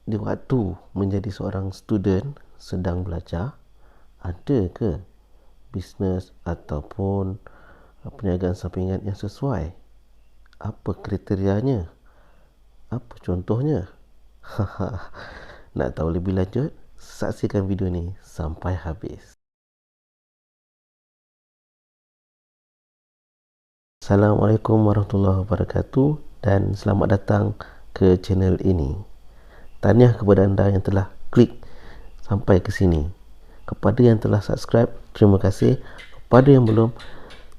di waktu menjadi seorang student sedang belajar, ada ke bisnes ataupun perniagaan sampingan yang sesuai? Apa kriterianya? Apa contohnya? Nak tahu lebih lanjut? Saksikan video ni sampai habis. Assalamualaikum warahmatullahi wabarakatuh dan selamat datang ke channel ini. Tahniah kepada anda yang telah klik sampai ke sini. Kepada yang telah subscribe, terima kasih. Kepada yang belum,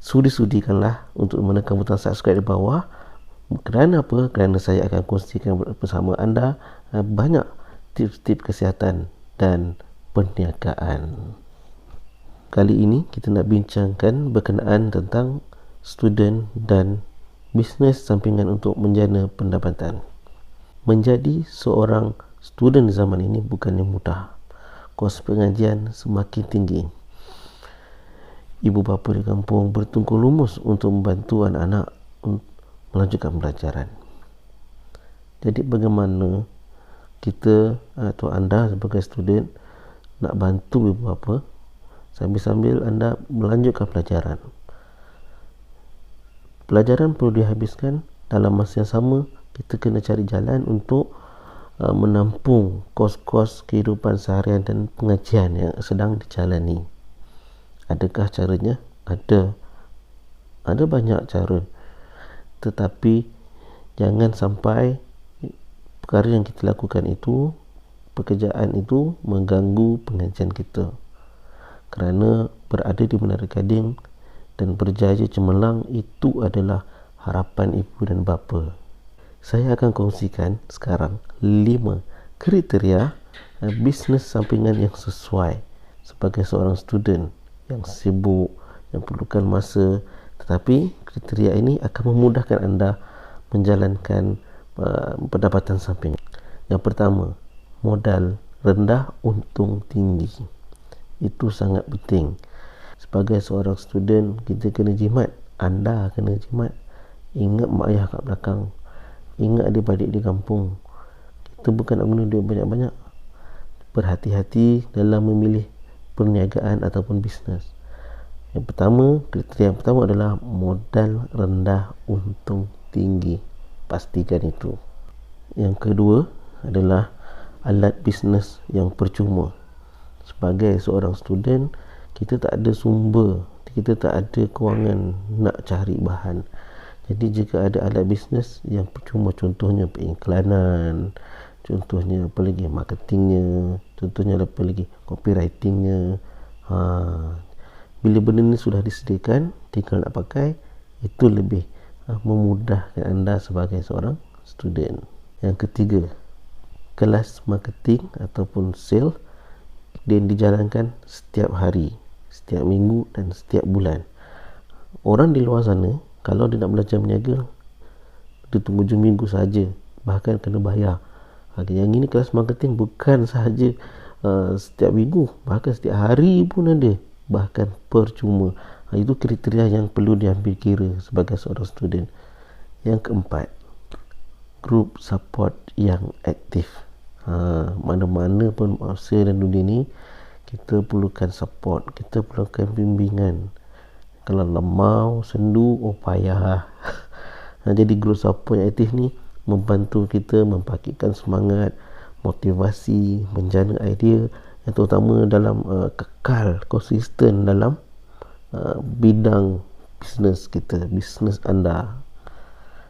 sudi-sudikanlah untuk menekan butang subscribe di bawah. Kerana apa? Kerana saya akan kongsikan bersama anda banyak tips-tips kesihatan dan perniagaan. Kali ini kita nak bincangkan berkenaan tentang student dan bisnes sampingan untuk menjana pendapatan. Menjadi seorang student zaman ini bukannya mudah. Kos pengajian semakin tinggi. Ibu bapa di kampung bertungkus lumus untuk membantu anak-anak melanjutkan pelajaran. Jadi bagaimana kita atau anda sebagai student nak bantu ibu bapa sambil-sambil anda melanjutkan pelajaran? Pelajaran perlu dihabiskan, dalam masa yang sama kita kena cari jalan untuk menampung kos-kos kehidupan seharian dan pengajian yang sedang dijalani. Adakah caranya? Ada banyak cara, tetapi jangan sampai perkara yang kita lakukan itu, pekerjaan itu mengganggu pengajian kita. Kerana berada di Menara Gading dan berjaya cemerlang itu adalah harapan ibu dan bapa. Saya akan kongsikan sekarang 5 kriteria bisnes sampingan yang sesuai sebagai seorang student yang sibuk, yang perlukan masa, tetapi kriteria ini akan memudahkan anda menjalankan pendapatan sampingan. Yang pertama, modal rendah, untung tinggi. Itu sangat penting. Sebagai seorang student, kita kena jimat. Anda kena jimat. Ingat mak ayah kat belakang. Ingat adik-adik di kampung. Kita bukan nak guna duit banyak-banyak. Berhati-hati dalam memilih perniagaan ataupun bisnes. Yang pertama, kriteria yang pertama adalah modal rendah, untung tinggi. Pastikan itu. Yang kedua adalah alat bisnes yang percuma. Sebagai seorang student, kita tak ada sumber, kita tak ada kewangan nak cari bahan. Jadi jika ada alat bisnes yang percuma, contohnya periklanan, contohnya apa lagi, marketingnya, contohnya apa lagi, copywritingnya, bila benda ni sudah disediakan, tinggal nak pakai, itu lebih memudahkan anda sebagai seorang student. Yang ketiga, kelas marketing ataupun sale dia dijalankan setiap hari, setiap minggu dan setiap bulan. Orang di luar sana, kalau dia nak belajar berniaga, dia tunggu hujung minggu saja, bahkan kena bayar. Yang ini kelas marketing bukan sahaja setiap minggu, bahkan setiap hari pun ada, bahkan percuma. Itu kriteria yang perlu diambil kira sebagai seorang student. Yang keempat, group support yang aktif. Mana-mana pun masa dan dunia ni, kita perlukan support, kita perlukan bimbingan. Kalau lemau, sendu, payah. Jadi group support yang aktif ni membantu kita membangkitkan semangat, motivasi, menjana idea, yang terutama dalam kekal konsisten dalam bidang bisnes kita, bisnes anda.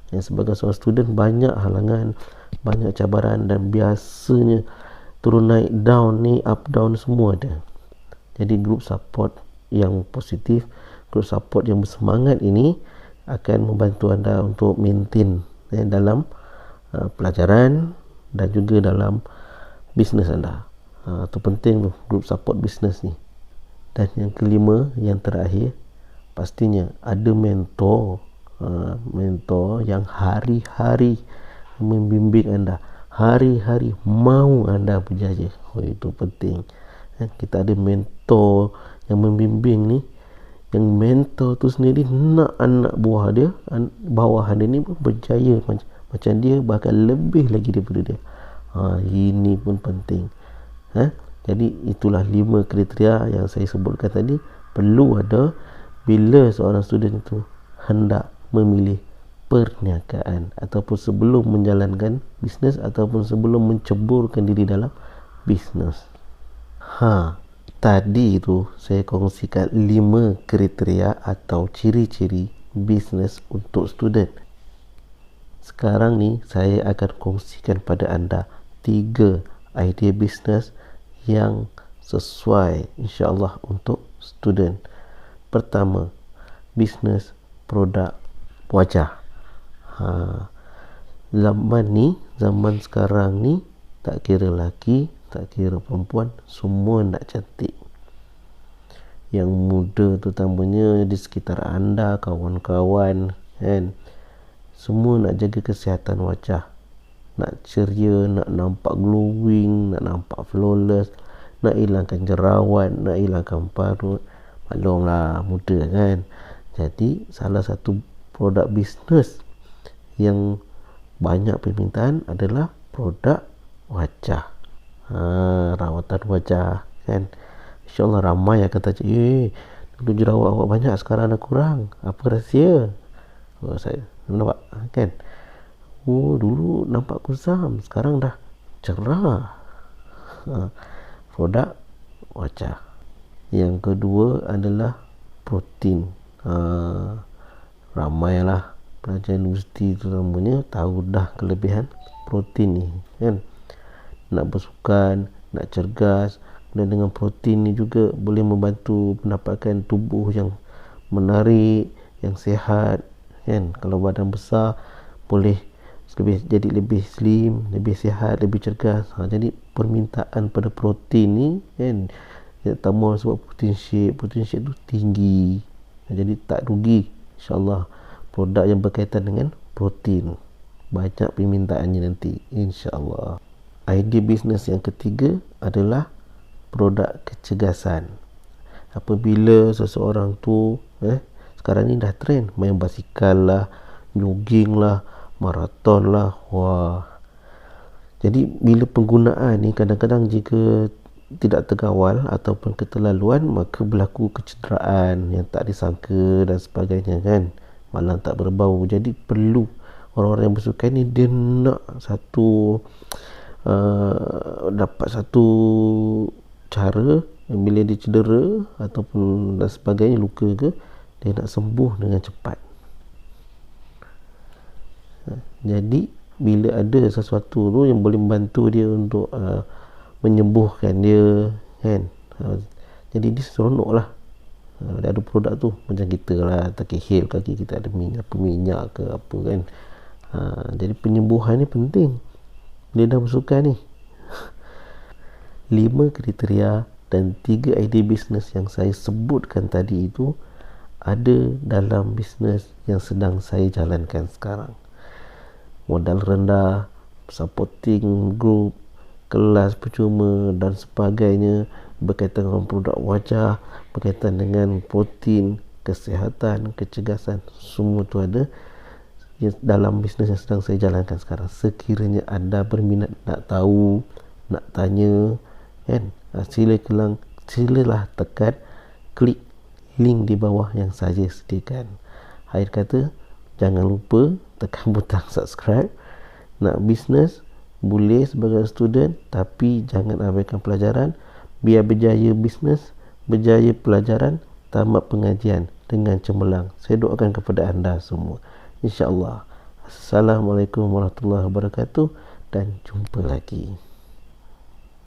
Yang sebagai seorang student, banyak halangan, banyak cabaran, dan biasanya turun naik, down ni, up down semua ada. Jadi group support yang positif, group support yang bersemangat ini akan membantu anda untuk maintain dalam pelajaran dan juga dalam bisnes anda. Itu penting tu, group support bisnes ni. Dan yang kelima, yang terakhir, pastinya ada mentor, mentor yang hari-hari membimbing anda, hari-hari mau anda berjaya. Itu penting. Kita ada mentor yang membimbing ni, yang mentor tu sendiri nak anak buah dia, bawahan dia ni berjaya macam dia, bahkan lebih lagi daripada dia. Ini pun penting. Jadi itulah 5 kriteria yang saya sebutkan tadi perlu ada bila seorang student itu hendak memilih perniagaan ataupun sebelum menjalankan bisnes ataupun sebelum menceburkan diri dalam bisnes. Tadi itu saya kongsikan 5 kriteria atau ciri-ciri bisnes untuk student. Sekarang ni saya akan kongsikan pada anda 3 idea bisnes yang sesuai insya-Allah untuk student. Pertama, bisnes produk wajah. Zaman sekarang ni tak kira lelaki, tak kira perempuan, semua nak cantik. Yang muda terutamanya di sekitar anda, kawan-kawan kan, semua nak jaga kesihatan wajah, nak ceria, nak nampak glowing, nak nampak flawless, nak hilangkan jerawat, nak hilangkan parut. Maklumlah muda kan. Jadi salah satu produk bisnes yang banyak permintaan adalah produk wajah, rawatan wajah kan. InsyaAllah ramai akan tanya, dulu jerawat awak banyak, sekarang dah kurang, apa rahsia? Saya nampak kan, dulu nampak kusam, sekarang dah cerah. Produk wajah. Yang kedua adalah protein. Ramailah pelajar universiti terutamanya tahu dah kelebihan protein ni kan. Nak bersukan, nak cergas, dan dengan protein ni juga boleh membantu penampakan tubuh yang menarik, yang sihat kan. Kalau badan besar boleh jadi lebih slim, lebih sihat, lebih cergas. Jadi permintaan pada protein ni kan, terutama sebab protein shake tu tinggi. Jadi tak rugi insya-Allah produk yang berkaitan dengan protein. Banyak permintaannya nanti insya-Allah. Idea bisnes yang ketiga adalah produk kecergasan. Apabila seseorang tu sekarang ni dah trend main basikal lah, jogging lah, maraton lah. Jadi bila penggunaan ni kadang-kadang jika tidak terkawal ataupun keterlaluan, maka berlaku kecederaan yang tak disangka dan sebagainya kan, malang tak berbau. Jadi perlu orang-orang yang bersukan ni dia nak dapat satu cara bila dia cedera ataupun dan sebagainya, luka ke, dia nak sembuh dengan cepat. Jadi bila ada sesuatu tu yang boleh membantu dia untuk menyembuhkan dia kan, jadi dia seronok lah. Dia ada produk tu, macam kita lah terkehil kaki kita ada minyak ke apa kan. Jadi penyembuhan ni penting dia dah bersukan ni. 5 kriteria dan 3 idea bisnes yang saya sebutkan tadi itu ada dalam bisnes yang sedang saya jalankan sekarang. Modal rendah, supporting group, kelas percuma dan sebagainya, berkaitan dengan produk wajah, berkaitan dengan protein, kesihatan, kecergasan, semua tu ada dalam bisnes yang sedang saya jalankan sekarang. Sekiranya anda berminat nak tahu, nak tanya kan, silalah tekan klik link di bawah yang saya sediakan. Akhir kata, jangan lupa tekan butang subscribe. Nak bisnes boleh sebagai student, tapi jangan abaikan pelajaran. Biar berjaya bisnes, berjaya pelajaran, tamat pengajian dengan cemerlang. Saya doakan kepada anda semua insya-Allah. Assalamualaikum warahmatullahi wabarakatuh dan jumpa lagi.